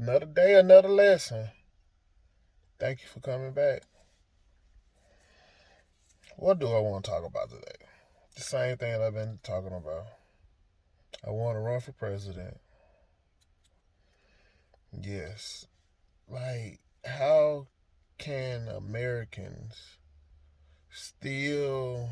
Another day, another lesson. Thank you for coming back. What do I want to talk about today? The same thing that I've been talking about. I want to run for president. Yes. Like, how can Americans still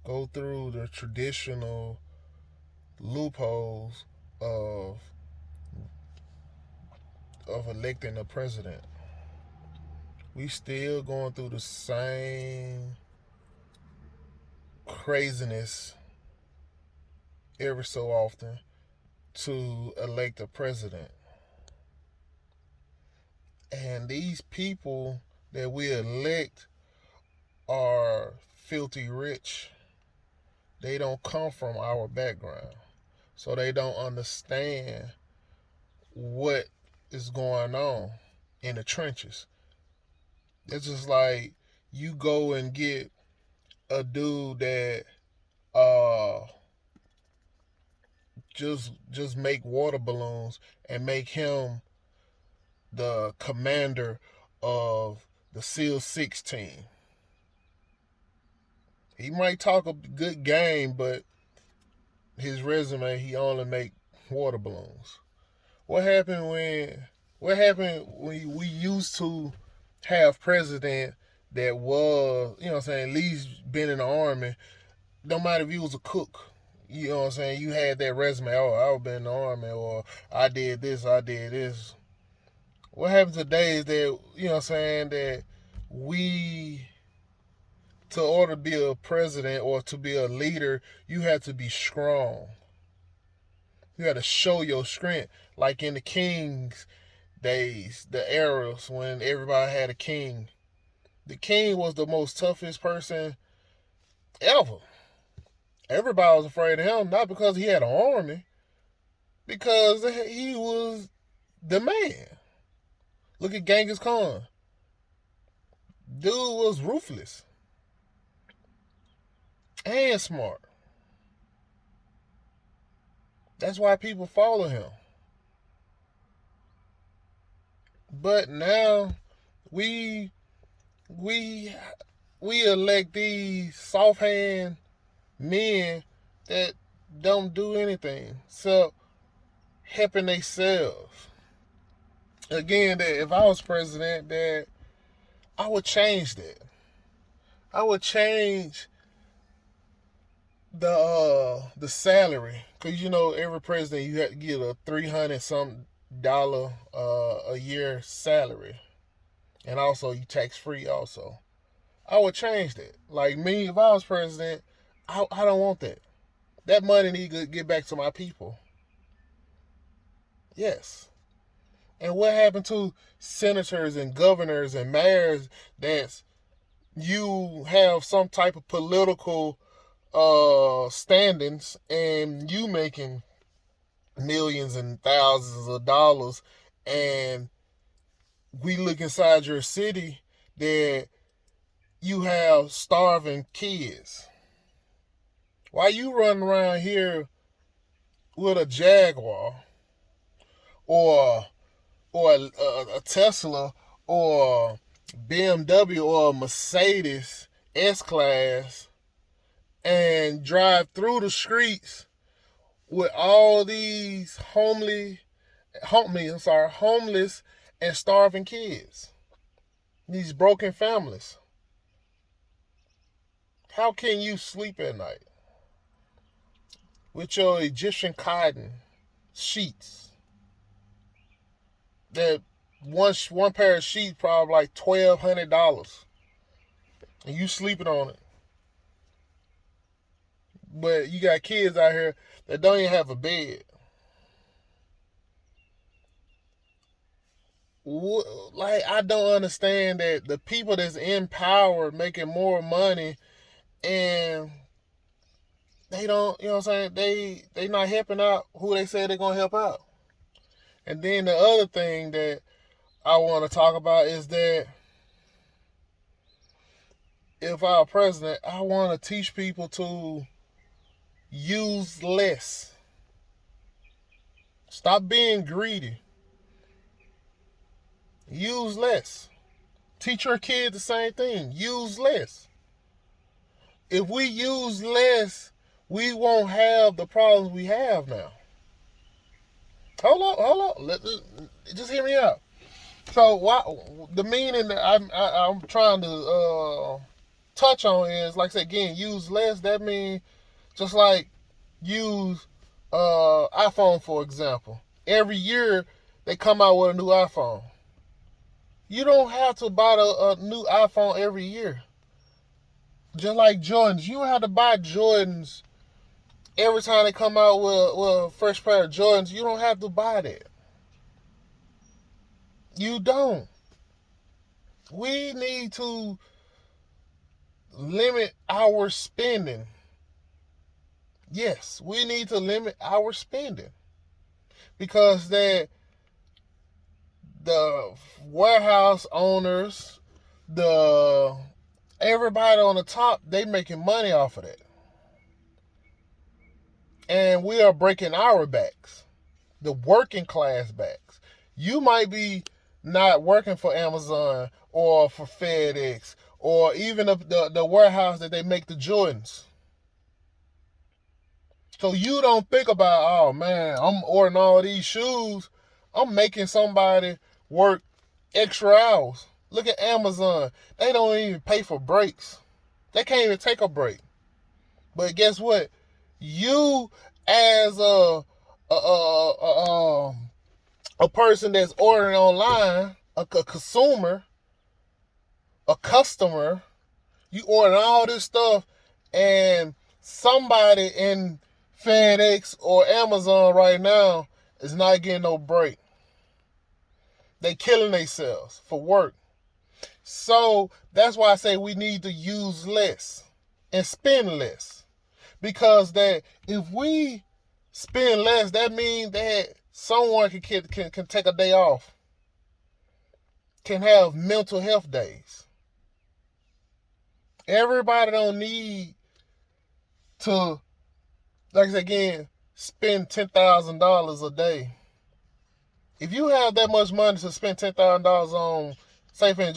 go through the traditional loopholes of electing a president? We still going through the same craziness every so often to elect a president. And these people that we elect are filthy rich. They don't come from our background. So they don't understand what is going on in the trenches. It's just like you go and get a dude that uh just make water balloons and make him the commander of the SEAL 6 team. He might talk a good game, but his resume, he only make water balloons. What happened when? What happened when we used to have president that was, you know what I'm saying, at least been in the army? No matter if you was a cook, you know what I'm saying, you had that resume. Oh, I've been in the army, or I did this, I did this. What happens today is that, you know what I'm saying, that we, to order to be a president or to be a leader, you have to be strong. You got to show your strength. Like in the King's days, the eras when everybody had a king. The king was the most toughest person ever. Everybody was afraid of him, not because he had an army, because he was the man. Look at Genghis Khan. Dude was ruthless and smart. That's why people follow him. But now we we we elect these soft hand men that don't do anything so helping themselves. Again, that if I was president, that I would change that. I would change the salary, because you know every president you have to get a $300 a year salary, and also you tax free also. I would change that. Like me, if I was president, I don't want that. That money need to get back to my people. Yes. And what happened to senators and governors and mayors that you have some type of political standings and you making millions and thousands of dollars, and we look inside your city that you have starving kids? Why you running around here with a Jaguar or a Tesla or BMW or a Mercedes S Class and drive through the streets with all these homeless and starving kids, these broken families? How can you sleep at night with your Egyptian cotton sheets that one pair of sheets probably like $1,200, and you sleeping on it? But you got kids out here that don't even have a bed. Like, I don't understand that the people that's in power making more money, and they don't, you know what I'm saying, they not helping out who they say they're gonna help out. And then the other thing that I want to talk about is that if I were president, I want to teach people to use less. Stop being greedy. Use less. Teach your kids the same thing. Use less. If we use less, we won't have the problems we have now. Hold on. Just hear me out. So, the meaning that I'm trying to touch on is, like I said again, use less. That means just like use iPhone for example. Every year they come out with a new iPhone. You don't have to buy a new iPhone every year. Just like Jordans, you don't have to buy Jordans every time they come out with a fresh pair of Jordans. You don't have to buy that. You don't. We need to limit our spending. Yes, we need to limit our spending because the warehouse owners, the everybody on the top, they making money off of that. And we are breaking our backs, the working class backs. You might be not working for Amazon or for FedEx or even the warehouse that they make the Jordans. So you don't think about, oh man, I'm ordering all these shoes. I'm making somebody work extra hours. Look at Amazon. They don't even pay for breaks. They can't even take a break. But guess what? You as a person that's ordering online, a consumer, a customer, you ordering all this stuff, and somebody in FedEx or Amazon right now is not getting no break. They killing themselves for work. So that's why I say we need to use less and spend less. Because that if we spend less, that means that someone can take a day off, can have mental health days. Everybody don't need to, like I said again, spend $10,000 a day. If you have that much money to spend $10,000 on, say for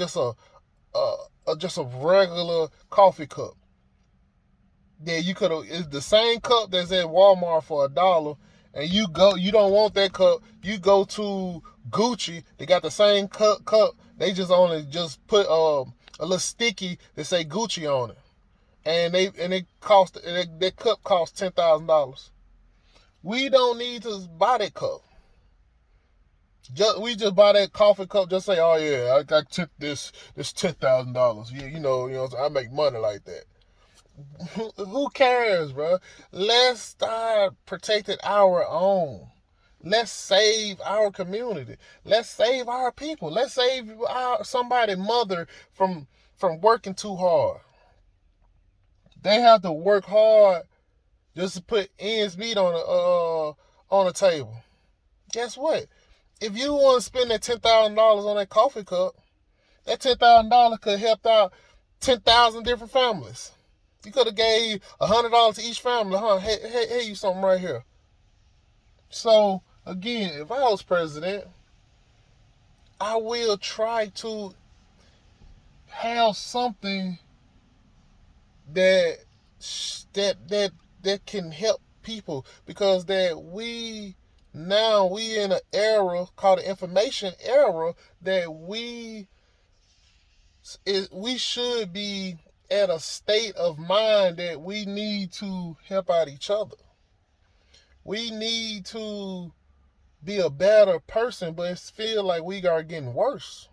just a regular coffee cup, then you could have. It's the same cup that's at Walmart for $1, and you don't want that cup. You go to Gucci, they got the same cup. They just only just put a little sticky that say Gucci on it, and that cup costs $10,000. We don't need to buy that cup. We just buy that coffee cup. Just say, oh yeah, I took this $10,000. Yeah, I make money like that. Who cares, bro? Let's start protecting our own. Let's save our community. Let's save our people. Let's save somebody's mother from working too hard. They have to work hard just to put ends meet on the table. Guess what? If you want to spend that $10,000 on that coffee cup, that $10,000 could help out 10,000 different families. You could have gave $100 to each family, huh? Hey, you something right here. So again, if I was president, I will try to have something that can help people, because that we in an era called the information era that we should be at a state of mind that we need to help out each other. We need to be a better person, but it feels like we are getting worse.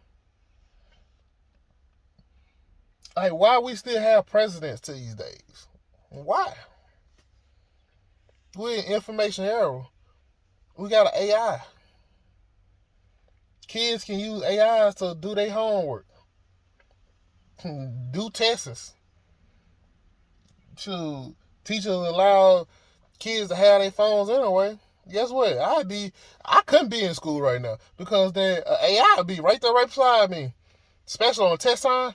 Like, why we still have presidents these days? Why? We're in information era. We got an AI. Kids can use AIs to do their homework, do tests. Teachers allow kids to have their phones anyway. Guess what? I couldn't be in school right now because the AI would be right there, right beside me, especially on test time.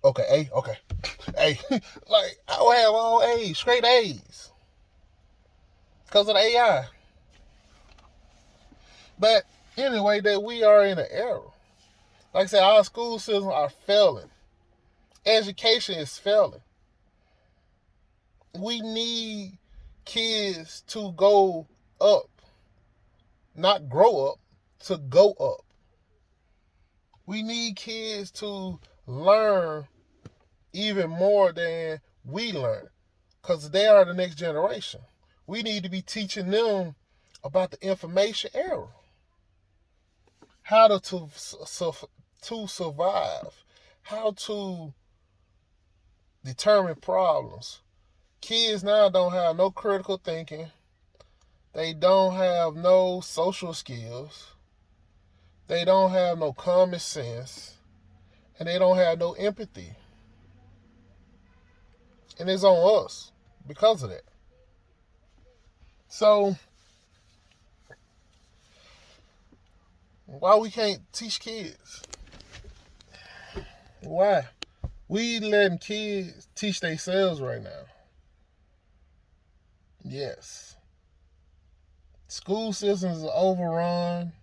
Okay, okay, A. Like, I would have all A's, straight A's, because of the AI. But Anyway, that we are in an era. Like I said, our school systems are failing. Education is failing. We need kids to go up, not grow up, to go up. We need kids to learn even more than we learn because they are the next generation. We need to be teaching them about the information era, how to survive, how to determine problems. Kids now don't have no critical thinking. They don't have no social skills. They don't have no common sense. And they don't have no empathy. And it's on us because of that. So, why we can't teach kids? Why? We letting kids teach themselves right now. Yes. School systems are overrun.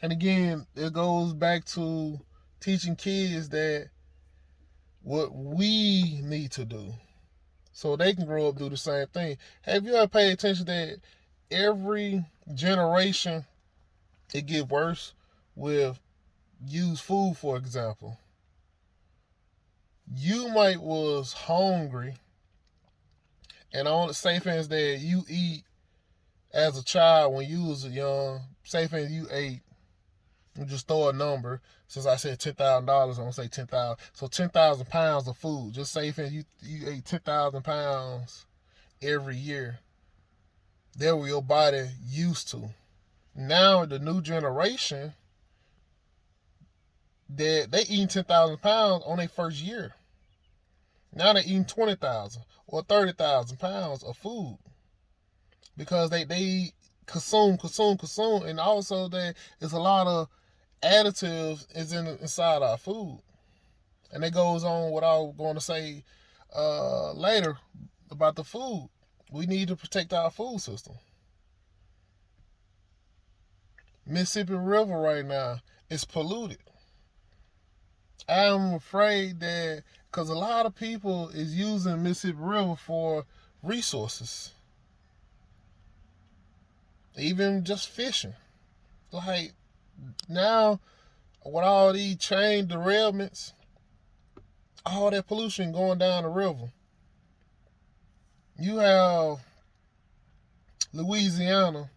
And again, it goes back to teaching kids that what we need to do so they can grow up do the same thing. Have you ever paid attention that every generation it get worse with used food, for example? You might was hungry and on the say things that you eat as a child when you was young, say things you ate, you just throw a number. Since I said $10,000, I'm gonna say 10,000. So 10,000 pounds of food. Just say things you ate 10,000 pounds every year. That what your body used to. Now the new generation that they eating 10,000 pounds on their first year. Now they eating 20,000 or 30,000 pounds of food because they consume, and also there's a lot of additives is inside our food, and it goes on what I was going to say later about the food. We need to protect our food system. Mississippi River right now is polluted. I'm afraid that because a lot of people is using Mississippi River for resources, even just fishing. Like now, with all these train derailments, all that pollution going down the river. You have Louisiana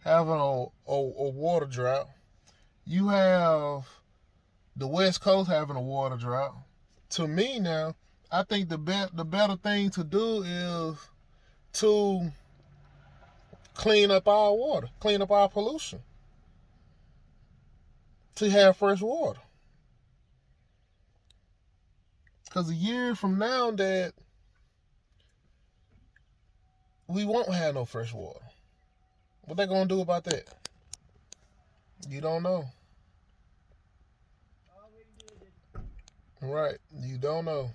having a water drought. You have the West Coast having a water drought. To me now, I think the better thing to do is to clean up our water, clean up our pollution, to have fresh water. Because a year from now, that we won't have no fresh water. What they gonna do about that? You don't know. Right? You don't know.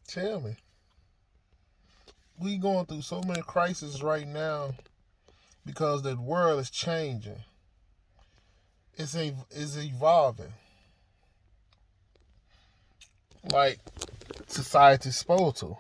Tell me. We going through so many crises right now because the world is changing. It's evolving. Like society's supposed to.